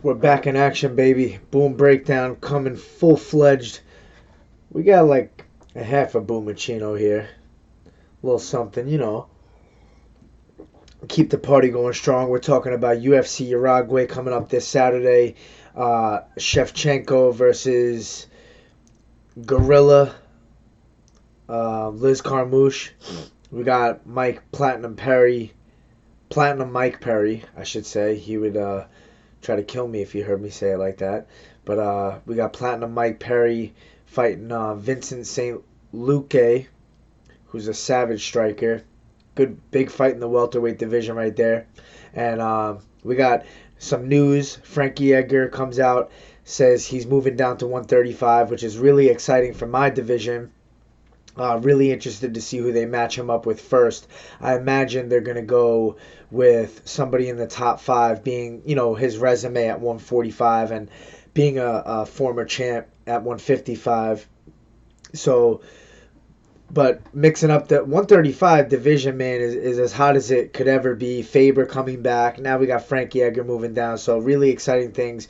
We're back in action, baby. Boom Breakdown coming full-fledged. We got like a half a boomachino here. A little something, Keep the party going strong. We're talking about UFC Uruguay coming up this Saturday. Shevchenko versus Gorilla. Liz Carmouche. We got Platinum Mike Perry, I should say. He would try to kill me if he heard me say it like that. But we got Platinum Mike Perry fighting Vincent St. Luque, who's a savage striker. Good big fight in the welterweight division right there. And we got some news. Frankie Edgar comes out, says he's moving down to 135, which is really exciting for my division. Really interested to see who they match him up with first. I imagine they're going to go with somebody in the top five, being, his resume at 145 and being a former champ at 155. So, but mixing up the 135 division, man, is as hot as it could ever be. Faber coming back. Now we got Frankie Edgar moving down. So, really exciting things.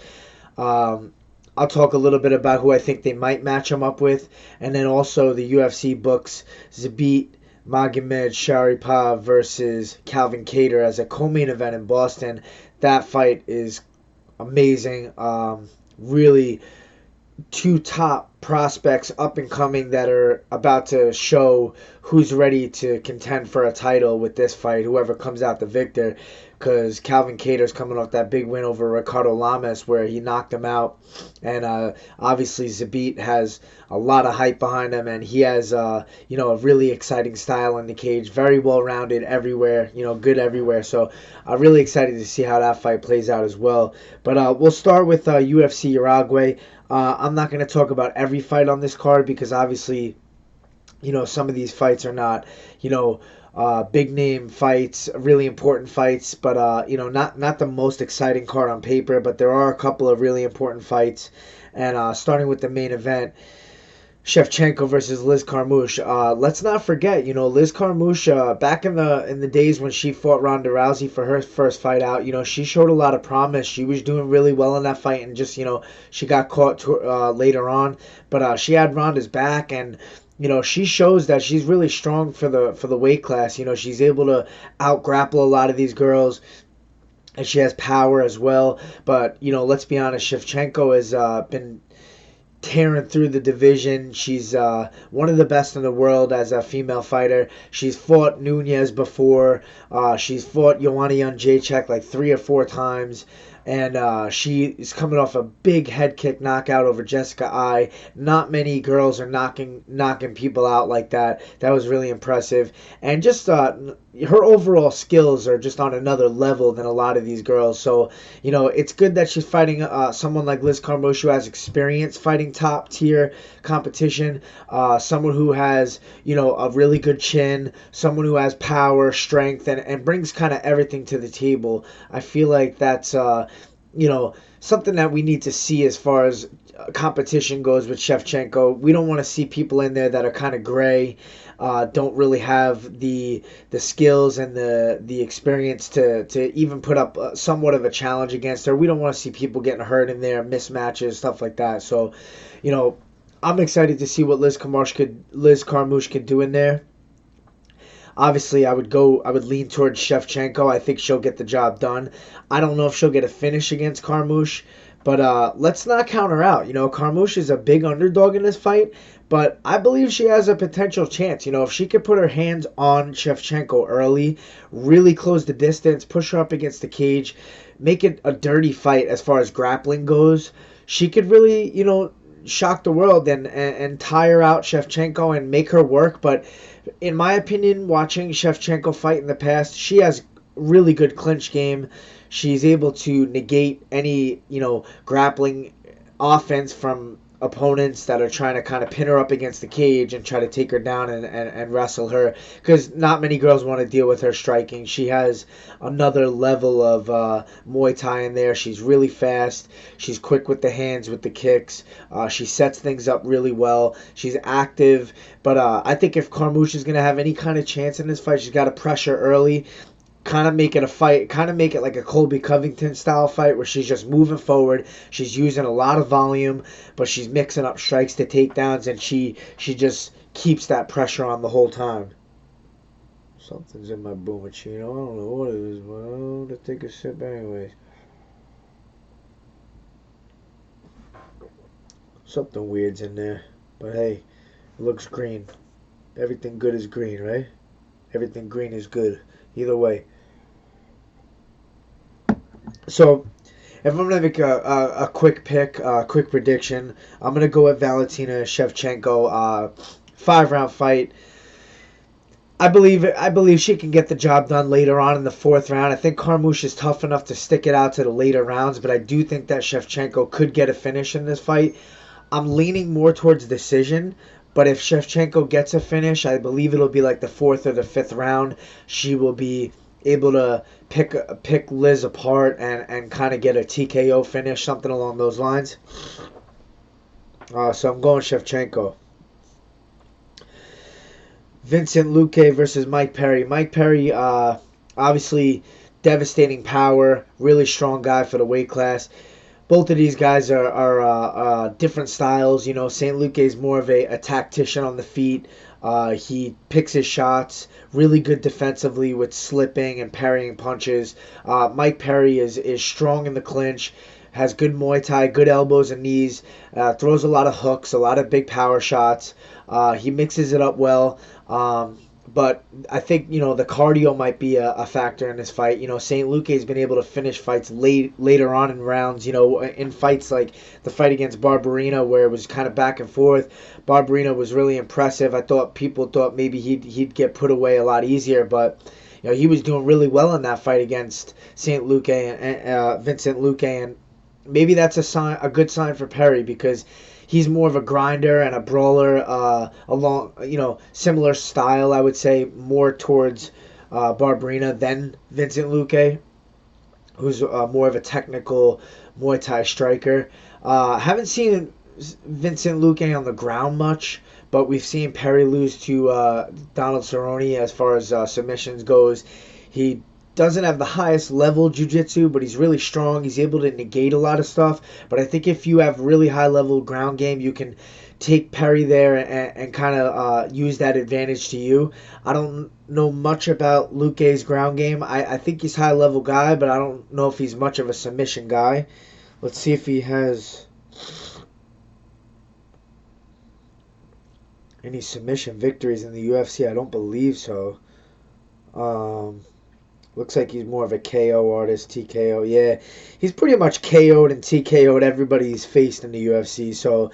I'll talk a little bit about who I think they might match him up with. And then also the UFC books Zabit Magomed Sharipov versus Calvin Kattar as a co-main event in Boston. That fight is amazing. Really two top prospects up and coming that are about to show who's ready to contend for a title with this fight, whoever comes out the victor, because Calvin Kattar's coming off that big win over Ricardo Lamas where he knocked him out. And obviously Zabit has a lot of hype behind him, and he has a really exciting style in the cage, very well rounded everywhere, good everywhere. So I'm really excited to see how that fight plays out as well. But we'll start with UFC Uruguay. I'm not going to talk about every fight on this card because obviously, some of these fights are not, big name fights, really important fights, but not the most exciting card on paper. But there are a couple of really important fights, and starting with the main event. Shevchenko versus Liz Carmouche. Let's not forget, Liz Carmouche, back in the days when she fought Ronda Rousey for her first fight out, she showed a lot of promise. She was doing really well in that fight, and just, she got caught later on. But she had Ronda's back, and she shows that she's really strong for the weight class. She's able to out grapple a lot of these girls. And she has power as well. But, let's be honest, Shevchenko has been tearing through the division. She's one of the best in the world as a female fighter. She's fought Nunez before. She's fought Joanna Jędrzejczyk like 3 or 4 times. And she is coming off a big head kick knockout over Jessica Ai. Not many girls are knocking people out like that. That was really impressive. And just her overall skills are just on another level than a lot of these girls. So, it's good that she's fighting someone like Liz Carmouche who has experience fighting top tier competition. Someone who has, a really good chin. Someone who has power, strength, and brings kind of everything to the table. I feel like that's something that we need to see as far as competition goes with Shevchenko. We don't want to see people in there that are kind of gray, don't really have the skills and the experience to even put up somewhat of a challenge against her. We don't want to see people getting hurt in there, mismatches, stuff like that. So, I'm excited to see what Liz Carmouche could do in there. Obviously, I would lean towards Shevchenko. I think she'll get the job done. I don't know if she'll get a finish against Carmouche, but let's not count her out. Carmouche is a big underdog in this fight, but I believe she has a potential chance. If she could put her hands on Shevchenko early, really close the distance, push her up against the cage, make it a dirty fight as far as grappling goes, she could really, shock the world and tire out Shevchenko and make her work. But in my opinion, watching Shevchenko fight in the past, she has really good clinch game. She's able to negate any, grappling offense from opponents that are trying to kind of pin her up against the cage and try to take her down and wrestle her, because not many girls want to deal with her striking. She has another level of Muay Thai in there. She's really fast. She's quick with the hands, with the kicks. She sets things up really well. She's active. But I think if Carmouche is going to have any kind of chance in this fight, she's got to pressure early, kind of make it a fight, kind of make it like a Colby Covington style fight where she's just moving forward. She's using a lot of volume, but she's mixing up strikes to takedowns, and she just keeps that pressure on the whole time. Something's in my boomachino. I don't know what it is, but I'm going to take a sip anyways. Something weird's in there, but hey, it looks green. Everything good is green, right? Everything green is good. Either way. So, if I'm going to make a quick pick, quick prediction, I'm going to go with Valentina Shevchenko. 5-round fight. I believe she can get the job done later on in the 4th round. I think Carmouche is tough enough to stick it out to the later rounds, but I do think that Shevchenko could get a finish in this fight. I'm leaning more towards decision, but if Shevchenko gets a finish, I believe it'll be like the 4th or the 5th round. She will be able to pick Liz apart and kind of get a TKO finish, something along those lines. So I'm going Shevchenko. Vincent Luque versus Mike Perry. Mike Perry, obviously devastating power, really strong guy for the weight class. Both of these guys are different styles. You know, St. Luque is more of a tactician on the feet. He picks his shots, really good defensively with slipping and parrying punches. Mike Perry is strong in the clinch, has good Muay Thai, good elbows and knees, throws a lot of hooks, a lot of big power shots. He mixes it up well. But I think, you know, the cardio might be a factor in this fight. You know, St. Luque has been able to finish fights later on in rounds, you know, in fights like the fight against Barberena where it was kind of back and forth. Barberena was really impressive. I thought people thought maybe he'd get put away a lot easier, but you know, he was doing really well in that fight against St. Luque and Vincent Luque, and maybe that's a good sign for Perry because he's more of a grinder and a brawler, along, you know, similar style, I would say, more towards Barberena than Vincent Luque, who's more of a technical Muay Thai striker. Haven't seen Vincent Luque on the ground much, but we've seen Perry lose to Donald Cerrone as far as submissions goes. He doesn't have the highest level jiu-jitsu, but he's really strong. He's able to negate a lot of stuff. But I think if you have really high level ground game, you can take Perry there and kind of use that advantage to you. I don't know much about Luque's ground game. I think he's high level guy, but I don't know if he's much of a submission guy. Let's see if he has any submission victories in the UFC. I don't believe so. Looks like he's more of a KO artist, TKO. Yeah, he's pretty much KO'd and TKO'd everybody he's faced in the UFC. So,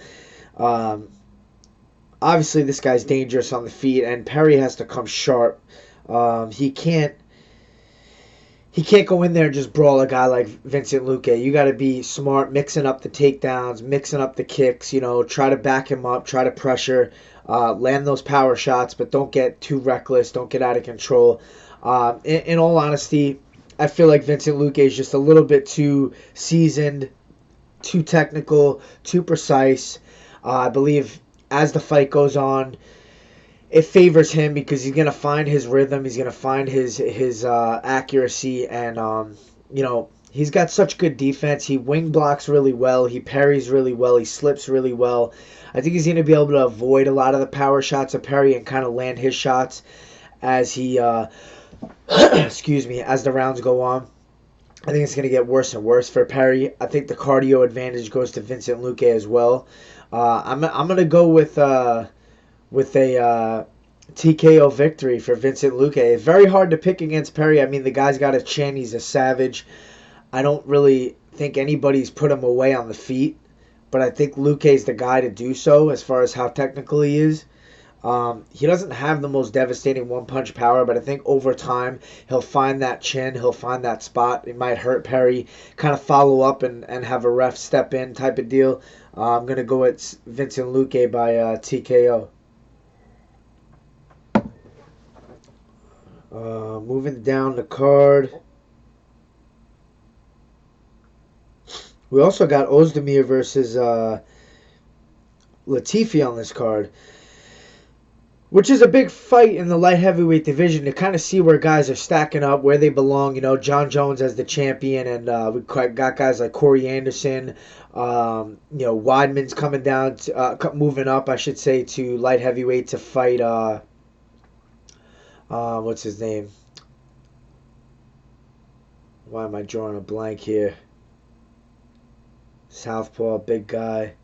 obviously this guy's dangerous on the feet, and Perry has to come sharp. He can't go in there and just brawl a guy like Vincent Luque. You got to be smart, mixing up the takedowns, mixing up the kicks. You know, try to back him up, try to pressure, land those power shots, but don't get too reckless, don't get out of control. In all honesty, I feel like Vincent Luque is just a little bit too seasoned, too technical, too precise. I believe as the fight goes on, it favors him because he's going to find his rhythm, he's going to find his accuracy, and you know, he's got such good defense. He wing blocks really well, he parries really well, he slips really well. I think he's going to be able to avoid a lot of the power shots of Perry and kind of land his shots as he excuse me, as the rounds go on. I think it's going to get worse and worse for Perry. I think the cardio advantage goes to Vincent Luque as well. I'm going to go with a TKO victory for Vincent Luque. It's very hard to pick against Perry. I mean, the guy's got a chin. He's a savage. I don't really think anybody's put him away on the feet, but I think Luque's the guy to do so as far as how technical he is. He doesn't have the most devastating one-punch power, but I think over time he'll find that chin, he'll find that spot. It might hurt Perry, kind of follow up and have a ref step in type of deal. I'm going to go with Vincent Luque by TKO. Moving down the card, we also got Ozdemir versus Latifi on this card. which is a big fight in the light heavyweight division to kind of see where guys are stacking up, where they belong. You know, John Jones as the champion, and we got guys like Corey Anderson. You know, Weidman's coming down, moving up, I should say, to light heavyweight to fight. What's his name? Why am I drawing a blank here? Southpaw, big guy.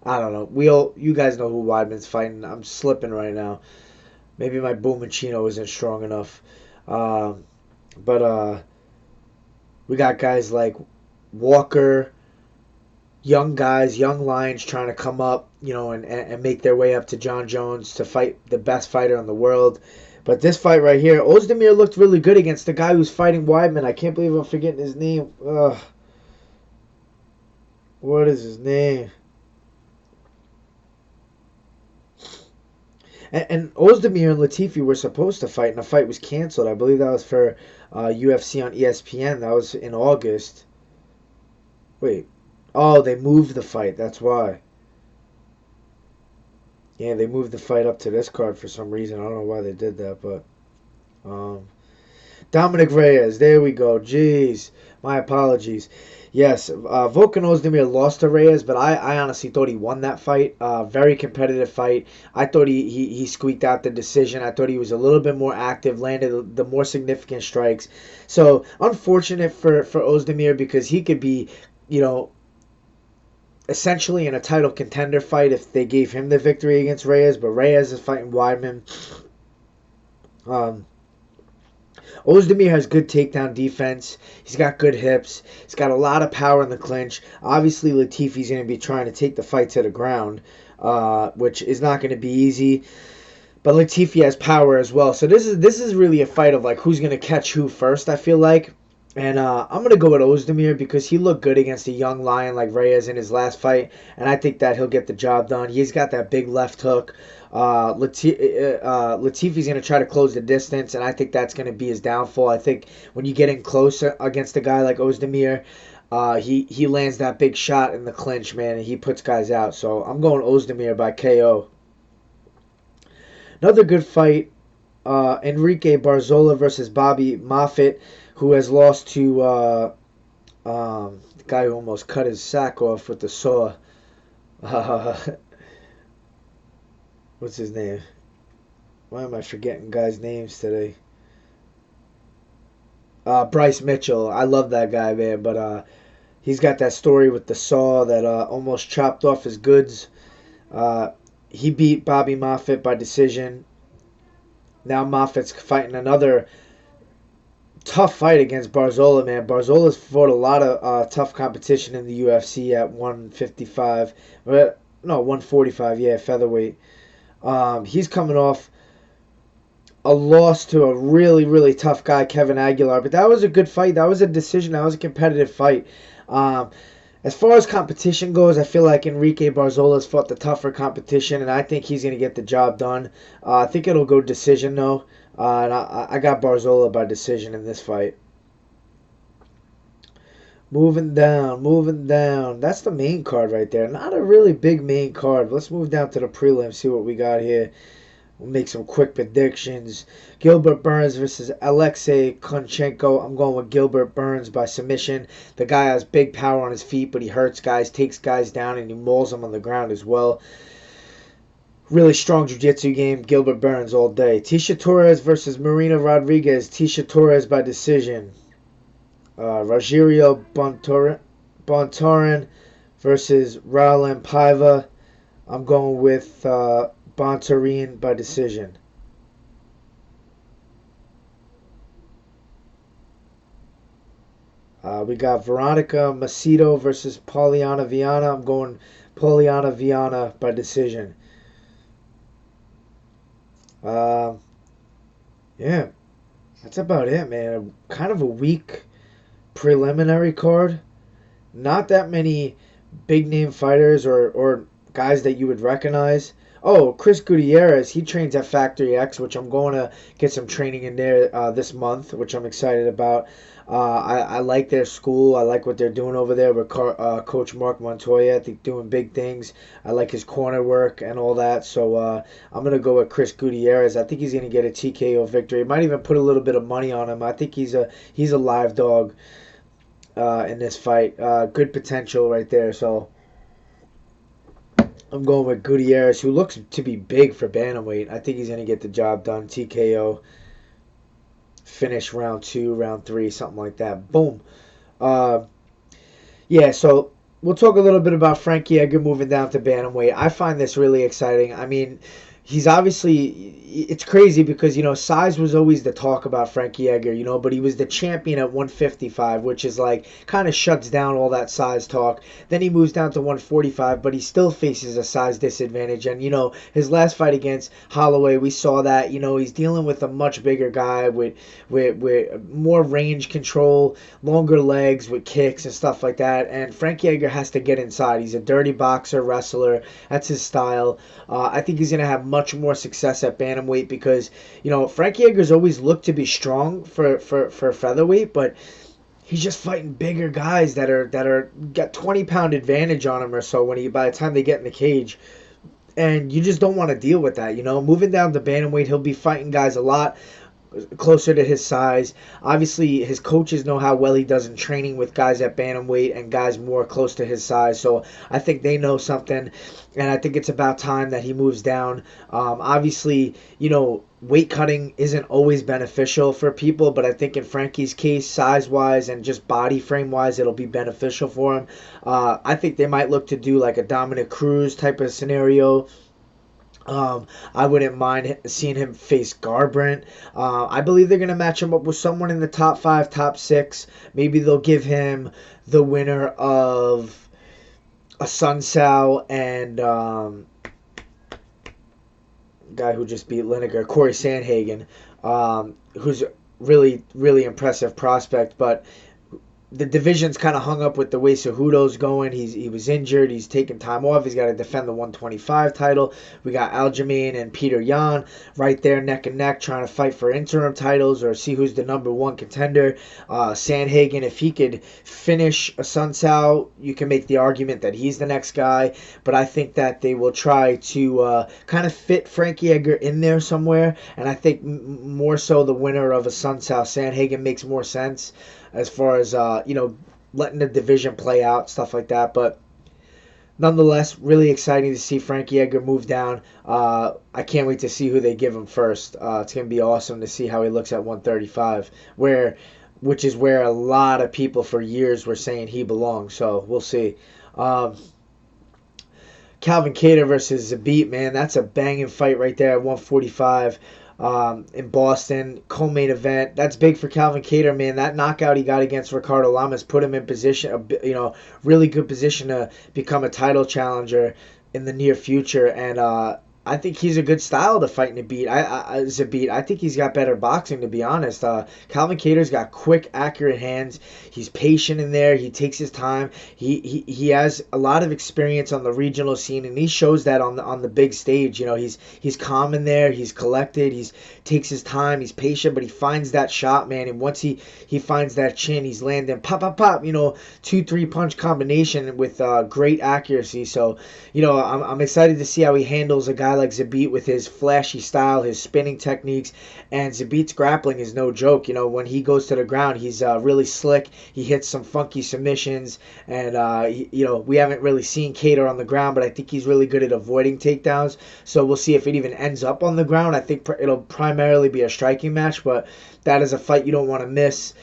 I don't know. You guys know who Weidman's fighting. I'm slipping right now. Maybe my Boomachino isn't strong enough. But we got guys like Walker, young guys, young lions trying to come up, you know, and make their way up to John Jones to fight the best fighter in the world. But this fight right here, Ozdemir looked really good against the guy who's fighting Weidman. I can't believe I'm forgetting his name. Ugh. What is his name? And Ozdemir and Latifi were supposed to fight, and the fight was canceled. I believe that was for UFC on ESPN. That was in August. Wait. Oh, they moved the fight. That's why. Yeah, they moved the fight up to this card for some reason. I don't know why they did that, but... Dominic Reyes. There we go. Jeez. My apologies. Yes, Volkan Ozdemir lost to Reyes, but I honestly thought he won that fight. Very competitive fight. I thought he squeaked out the decision. I thought he was a little bit more active, landed the more significant strikes. So, unfortunate for Ozdemir because he could be, you know, essentially in a title contender fight if they gave him the victory against Reyes, but Reyes is fighting Weidman. Ozdemir has good takedown defense. He's got good hips. He's got a lot of power in the clinch. Obviously, Latifi's going to be trying to take the fight to the ground, which is not going to be easy. But Latifi has power as well. So this is really a fight of like who's going to catch who first, I feel like. And I'm going to go with Ozdemir because he looked good against a young lion like Reyes in his last fight. And I think that he'll get the job done. He's got that big left hook. Latifi's going to try to close the distance, and I think that's going to be his downfall. I think when you get in close against a guy like Ozdemir, he lands that big shot in the clinch, man, and he puts guys out. So I'm going Ozdemir by KO. Another good fight, Enrique Barzola versus Bobby Moffitt, who has lost to the guy who almost cut his sack off with the saw. What's his name? Why am I forgetting guys' names today? Bryce Mitchell. I love that guy, man. But he's got that story with the saw that almost chopped off his goods. He beat Bobby Moffitt by decision. Now Moffitt's fighting another tough fight against Barzola, man. Barzola's fought a lot of tough competition in the UFC at 155. No, 145, yeah, featherweight. He's coming off a loss to a really, really tough guy, Kevin Aguilar. But that was a good fight. That was a decision. That was a competitive fight. As far as competition goes, I feel like Enrique Barzola's fought the tougher competition, and I think he's going to get the job done. I think it'll go decision, though. And I got Barzola by decision in this fight. Moving down. That's the main card right there. Not a really big main card. Let's move down to the prelims, see what we got here. We'll make some quick predictions. Gilbert Burns versus Alexei Konchenko. I'm going with Gilbert Burns by submission. The guy has big power on his feet, but he hurts guys, takes guys down, and he mauls them on the ground as well. Really strong jiu-jitsu game. Gilbert Burns all day. Tisha Torres versus Marina Rodriguez. Tisha Torres by decision. Rogerio Bontorin versus Raulian Paiva. I'm going with Bontorin by decision. We got Veronica Macedo versus Poliana Viana. I'm going Poliana Viana by decision. Yeah, that's about it, man. Kind of a weak preliminary card. Not that many big name fighters or guys that you would recognize. Oh, Chris Gutierrez, he trains at Factory X, which I'm going to get some training in there this month, which I'm excited about. I like their school. I like what they're doing over there with Coach Mark Montoya. I think doing big things. I like his corner work and all that. So I'm going to go with Chris Gutierrez. I think he's going to get a TKO victory. Might even put a little bit of money on him. I think he's a live dog in this fight. Good potential right there. So I'm going with Gutierrez, who looks to be big for bantamweight. I think he's going to get the job done. TKO, finish round 2, round 3, something like that. Boom. Uh, yeah, so we'll talk a little bit about Frankie Edgar moving down to bantamweight. I find this really exciting. I mean, he's obviously, it's crazy because, size was always the talk about Frankie Edgar, but he was the champion at 155, which is like kind of shuts down all that size talk. Then he moves down to 145, but he still faces a size disadvantage. And, his last fight against Holloway, we saw that, he's dealing with a much bigger guy with more range control, longer legs with kicks and stuff like that. And Frankie Edgar has to get inside. He's a dirty boxer, wrestler. That's his style. I think he's going to have much more success at bantamweight because, Frankie Edgar's always looked to be strong for featherweight, but he's just fighting bigger guys that are got 20-pound advantage on him or so by the time they get in the cage. And you just don't want to deal with that, Moving down to bantamweight, he'll be fighting guys a lot closer to his size. Obviously, his coaches know how well he does in training with guys at bantamweight and guys more close to his size. So I think they know something, and I think it's about time that he moves down. Obviously, weight cutting isn't always beneficial for people, but I think in Frankie's case, size-wise and just body frame-wise, it'll be beneficial for him. I think they might look to do like a Dominic Cruz type of scenario. I wouldn't mind seeing him face Garbrandt. I believe they're going to match him up with someone in the top 5, top 6. Maybe they'll give him the winner of a Sun Sao and guy who just beat Lineker, Corey Sandhagen, who's really, really impressive prospect, but the division's kind of hung up with the way Cejudo's going. He was injured. He's taking time off. He's got to defend the 125 title. We got Aljamain and Peter Yan right there neck and neck trying to fight for interim titles or see who's the number 1 contender. Sandhagen, if he could finish a Sun Sao, you can make the argument that he's the next guy. But I think that they will try to kind of fit Frankie Edgar in there somewhere. And I think more so the winner of a Sun Sao, Sandhagen, makes more sense as far as, letting the division play out, stuff like that. But nonetheless, really exciting to see Frankie Edgar move down. I can't wait to see who they give him first. It's going to be awesome to see how he looks at 135, which is where a lot of people for years were saying he belongs. So we'll see. Calvin Kattar versus Zabit, man, that's a banging fight right there at 145. In Boston, co-main event. That's big for Calvin Kattar, man. That knockout he got against Ricardo Lamas put him in position, really good position to become a title challenger in the near future. And I think he's a good style to fight and beat. Zabit. I think he's got better boxing, to be honest. Calvin Kattar's got quick, accurate hands. He's patient in there. He takes his time. He has a lot of experience on the regional scene, and he shows that on the big stage. He's calm in there. He's collected. He takes his time. He's patient, but he finds that shot, man. And once he finds that chin, he's landing pop, pop, pop. 2-3 punch combination with great accuracy. So, I'm excited to see how he handles a guy like Zabit with his flashy style, his spinning techniques, and Zabit's grappling is no joke. When he goes to the ground, he's really slick. He hits some funky submissions, and we haven't really seen Kattar on the ground, but I think he's really good at avoiding takedowns. So we'll see if it even ends up on the ground. I think it'll primarily be a striking match, but that is a fight you don't want to miss.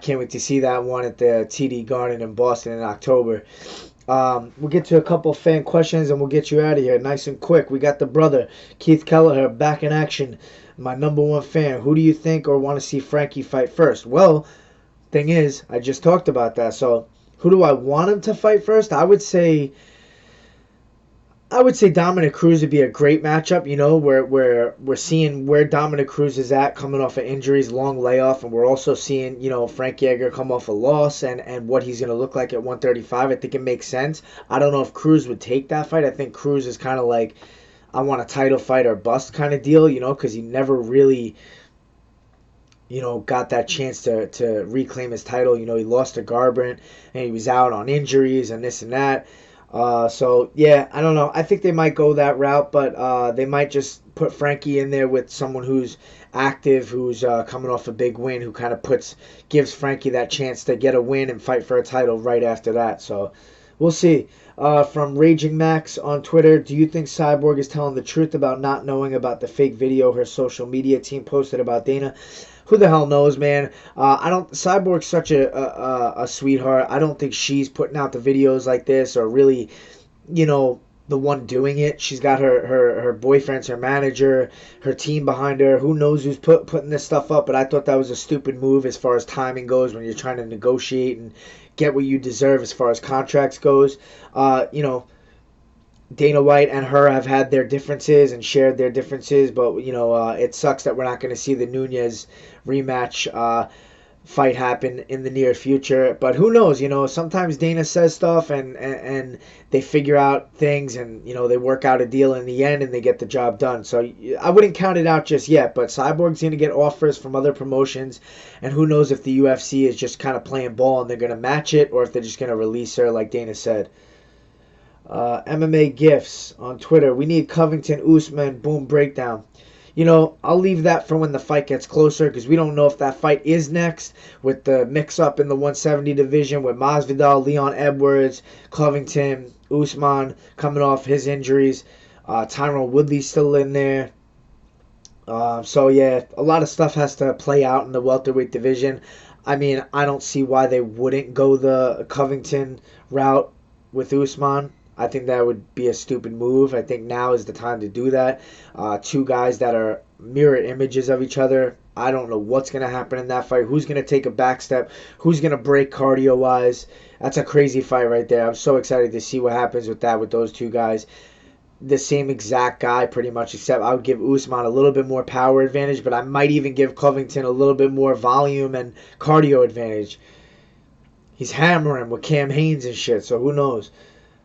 Can't wait to see that one at the TD Garden in Boston in October. We'll get to a couple fan questions and we'll get you out of here nice and quick. We got the brother, Keith Kelleher, back in action. My number 1 fan. Who do you think or want to see Frankie fight first? Well, thing is, I just talked about that. So, who do I want him to fight first? I would say Dominic Cruz would be a great matchup. We're seeing where Dominic Cruz is at coming off of injuries, long layoff, and we're also seeing, Frankie Edgar come off a loss and what he's going to look like at 135. I think it makes sense. I don't know if Cruz would take that fight. I think Cruz is kind of like, I want a title fight or bust kind of deal, you know, because he never really, you know, got that chance to reclaim his title. You know, he lost to Garbrandt and he was out on injuries and this and that. So, yeah, I don't know. I think they might go that route, but they might just put Frankie in there with someone who's active, who's coming off a big win, who kind of gives Frankie that chance to get a win and fight for a title right after that. So, we'll see. From Raging Max on Twitter, do you think Cyborg is telling the truth about not knowing about the fake video her social media team posted about Dana? Who the hell knows, man? I don't. Cyborg's such a sweetheart. I don't think she's putting out the videos like this or really, you know, the one doing it. She's got her boyfriends, her manager, her team behind her. Who knows who's putting this stuff up? But I thought that was a stupid move as far as timing goes when you're trying to negotiate and get what you deserve as far as contracts goes. You know, Dana White and her have had their differences and shared their differences, but you know, it sucks that we're not going to see the Nunes rematch fight happen in the near future. But who knows? You know, sometimes Dana says stuff and they figure out things, and you know, they work out a deal in the end and they get the job done. So I wouldn't count it out just yet. But Cyborg's going to get offers from other promotions, and who knows if the UFC is just kind of playing ball and they're going to match it, or if they're just going to release her like Dana said. MMA Gifts on Twitter. We need Covington Usman Boom Breakdown. You know, I'll leave that for when the fight gets closer, because we don't know if that fight is next with the mix-up in the 170 division with Masvidal, Leon Edwards, Covington, Usman coming off his injuries. Tyrone Woodley's still in there. So, yeah, a lot of stuff has to play out in the welterweight division. I mean, I don't see why they wouldn't go the Covington route with Usman. I think that would be a stupid move. I think now is the time to do that. Two guys that are mirror images of each other. I don't know what's going to happen in that fight. Who's going to take a back step? Who's going to break cardio-wise? That's a crazy fight right there. I'm so excited to see what happens with that, with those two guys. The same exact guy pretty much, except I would give Usman a little bit more power advantage, but I might even give Covington a little bit more volume and cardio advantage. He's hammering with Cam Hanes and shit, so who knows?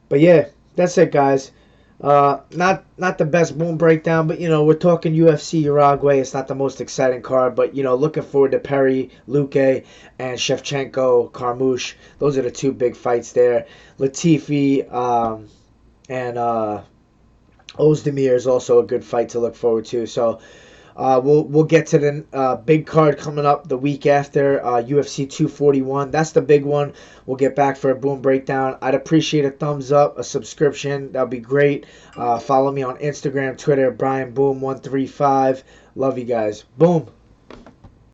But yeah, that's it, guys. Not the best boom breakdown, but you know, we're talking UFC Uruguay. It's not the most exciting card, but you know, looking forward to Perry, Luque, and Shevchenko, Carmouche. Those are the two big fights there. Latifi and Ozdemir is also a good fight to look forward to. So we'll get to the big card coming up the week after, UFC 241. That's the big one. We'll get back for a boom breakdown. I'd appreciate a thumbs up, a subscription. That'd be great. Follow me on Instagram, Twitter, BrianBoom135. Love you guys. Boom.